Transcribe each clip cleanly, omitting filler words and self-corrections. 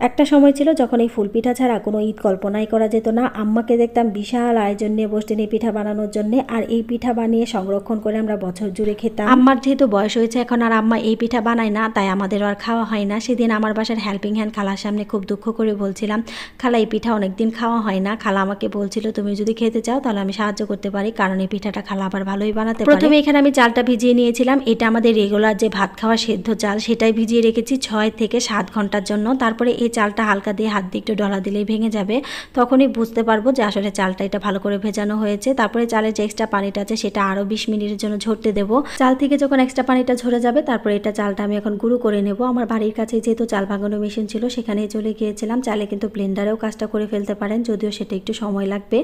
একটা সময় ছিল যখন এই ফুল পিঠা ছাড়া কোনো ঈদ কল্পনাই করা যেত না। আম্মাকে দেখতাম বিশাল আয়োজন নিয়ে বসতেন এই পিঠা বানানোর জন্য, আর এই পিঠা বানিয়ে সংরক্ষণ করে আমরা বছর জুড়ে খেতাম। আম্মার যেহেতু বয়স হয়েছে এখন আর আম্মা এই পিঠা বানায় না, তাই আমাদেরও আর খাওয়া হয় না। সেদিন আমার বাসার হেল্পিং হ্যান্ড খালার সামনে খুব দুঃখ করে বলছিলাম, খালা এই পিঠা অনেকদিন খাওয়া হয় না। খালা আমাকে বলছিল তুমি যদি খেতে চাও তাহলে আমি সাহায্য করতে পারি, কারণ এই পিঠাটা খালা আবার ভালোই বানাতে পারে। প্রথমে এখানে আমি চালটা ভিজিয়ে নিয়েছিলাম। এটা আমাদের রেগুলার যে ভাত খাওয়া সেদ্ধ চাল, সেটাই ভিজিয়ে রেখেছি 6 থেকে 7 ঘন্টার জন্য। তারপরে এই চালটা হালকা দিয়ে হাত দিয়ে একটু ডলা দিলেই ভেঙে যাবে, তখনই বুঝতে পারবো যে আসলে চালটা এটা ভালো করে ভেজানো হয়েছে। তারপরে চালের যে এক্সট্রা পানিটা আছে সেটা আরও 20 মিনিটের জন্য ঝরতে দেবো। চাল থেকে যখন এক্সট্রা পানিটা ঝরে যাবে তারপরে এটা চালটা আমি এখন গুঁড়ো করে নেব। আমার বাড়ির কাছে যেহেতু চাল ভাঙানোর মেশিন ছিল সেখানেই চলে গিয়েছিলাম। চালে কিন্তু ব্লেন্ডারেও কাজটা করে ফেলতে পারেন, যদিও সেটা একটু সময় লাগবে।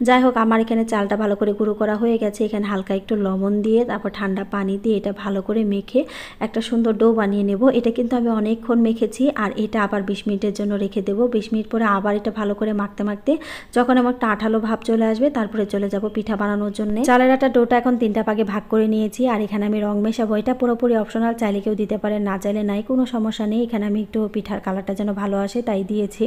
যাই হোক, আমার এখানে চালটা ভালো করে গুঁড়ো করা হয়ে গেছে। এখানে হালকা একটু লবণ দিয়ে তারপর ঠান্ডা পানি দিয়ে এটা ভালো করে মেখে একটা সুন্দর ডো বানিয়ে নেব। এটা কিন্তু আমি অনেকক্ষণ মেখেছি, আর এটা আবার 20 মিনিটের জন্য রেখে দেবো। 20 মিনিট পরে আবার এটা ভালো করে মাখতে মাখতে যখন আমার একটা আঠালো ভাব চলে আসবে তারপরে চলে যাব পিঠা বানানোর জন্য। চালের আটা ডোটা এখন 3টা ভাগে ভাগ করে নিয়েছি, আর এখানে আমি রং মেশাবো। এটা পুরোপুরি অপশনাল, চাইলে কেউ দিতে পারেন, না চাইলে নাই, কোনো সমস্যা নেই। এখানে আমি একটু পিঠার কালারটা যেন ভালো আসে তাই দিয়েছি।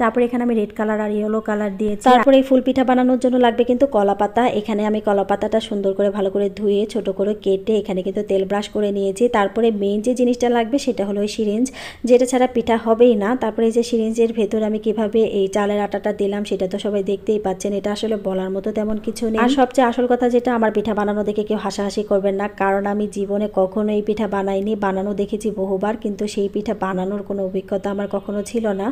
তারপরে এখানে আমি রেড কালার আর ইয়েলো কালার দিয়েছি। তারপরে এই ফুল পিঠা বানানোর জন্য লাগবে কিন্তু কলা পাতা। এখানে আমি কলা পাতাটা সুন্দর করে ভালো করে ধুয়ে ছোট করে কেটে এখানে কিন্তু তেল ব্রাশ করে নিয়েছি। তারপরে মেইন যে জিনিসটা লাগবে সেটা হলো সিরিঞ্জ, যেটা ছাড়া পিঠা হবেই না। তারপরে এই যে সিরিঞ্জের ভেতর আমি কিভাবে এই চালের আটাটা দিলাম সেটা তো সবাই দেখতেই পাচ্ছেন। এটা আসলে বলার মতো তেমন কিছু নেই। আর সবচেয়ে আসল কথা যেটা, আমার পিঠা বানানো দেখে কেউ হাসাহাসি করবেন না, কারণ আমি জীবনে কখনো এই পিঠা বানাইনি। বানানো দেখেছি বহুবার, কিন্তু সেই পিঠা বানানোর কোনো অভিজ্ঞতা আমার কখনো ছিল না।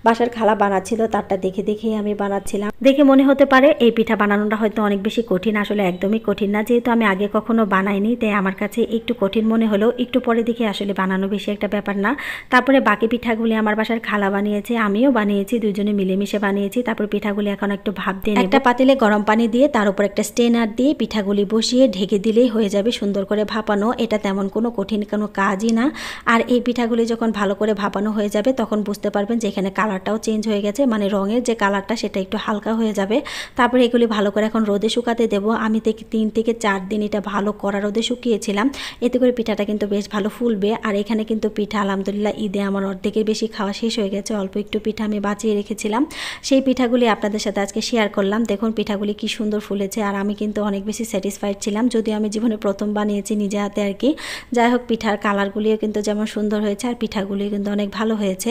বাসার খালা বানাচ্ছিল, তারটা দেখে দেখেই আমি বানাচ্ছিলাম। দেখে মনে হতে পারে এই পিঠা বানানোটা হয়তো অনেক বেশি কঠিন, আসলে একদমই কঠিন না। যেহেতু আমি আগে কখনো বানাইনি তাই আমার কাছে একটু কঠিন মনে হলেও একটু পরে দেখে আসলে বানানো বেশি একটা ব্যাপার না। তারপরে বাকি পিঠাগুলি আমার বাসার খালা বানিয়েছে, আমিও বানিয়েছি, দুজনে মিলেমিশে বানিয়েছি। তারপর পিঠাগুলি এখন একটু ভাপ দিয়ে একটা পাতিলে গরম পানি দিয়ে তার উপর একটা স্টেনার দিয়ে পিঠাগুলি বসিয়ে ঢেকে দিলেই হয়ে যাবে সুন্দর করে ভাপানো। এটা তেমন কোনো কঠিন কোনো কাজই না। আর এই পিঠাগুলি যখন ভালো করে ভাপানো হয়ে যাবে তখন বুঝতে পারবেন যে এখানে কালারটাও চেঞ্জ হয়ে গেছে, মানে রঙের যে কালারটা সেটা একটু হালকা হয়ে যাবে। তারপরে এগুলি ভালো করে এখন রোদে শুকাতে দেবো। আমি 3 থেকে 4 দিন এটা ভালো কড়া রোদে শুকিয়েছিলাম, এতে করে পিঠাটা কিন্তু বেশ ভালো ফুলবে। আর এখানে কিন্তু পিঠা আলহামদুলিল্লাহ ঈদে আমার অর্ধেকের বেশি খাওয়া শেষ হয়ে গেছে। অল্প একটু পিঠা আমি বাঁচিয়ে রেখেছিলাম, সেই পিঠাগুলি আপনাদের সাথে আজকে শেয়ার করলাম। দেখুন পিঠাগুলি কি সুন্দর ফুলেছে, আর আমি কিন্তু অনেক বেশি স্যাটিসফাইড ছিলাম, যদিও আমি জীবনে প্রথম বানিয়েছি নিজে হাতে আর কি। যাই হোক, পিঠার কালারগুলিও কিন্তু যেমন সুন্দর হয়েছে আর পিঠাগুলিও কিন্তু অনেক ভালো হয়েছে।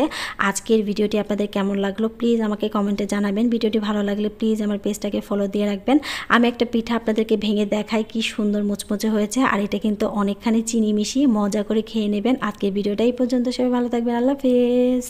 আজকের ভিডিওটি আপনাদের কেমন লাগলো প্লিজ আমাকে কমেন্টে জানাবেন। ভিডিওটি ভালো লাগলে প্লিজ আমার পেজটাকে ফলো দিয়ে রাখবেন। আমি একটা পিঠা আপনাদেরকে ভেঙে দেখাই, কি সুন্দর মুচমুচে হয়েছে, আর এটা কিন্তু অনেকখানি চিনি মিশিয়ে মজা করে খেয়ে নেবেন। আজকের ভিডিওটা এই পর্যন্ত, সবাই ভালো থাকবেন, আল্লাহ হাফেজ।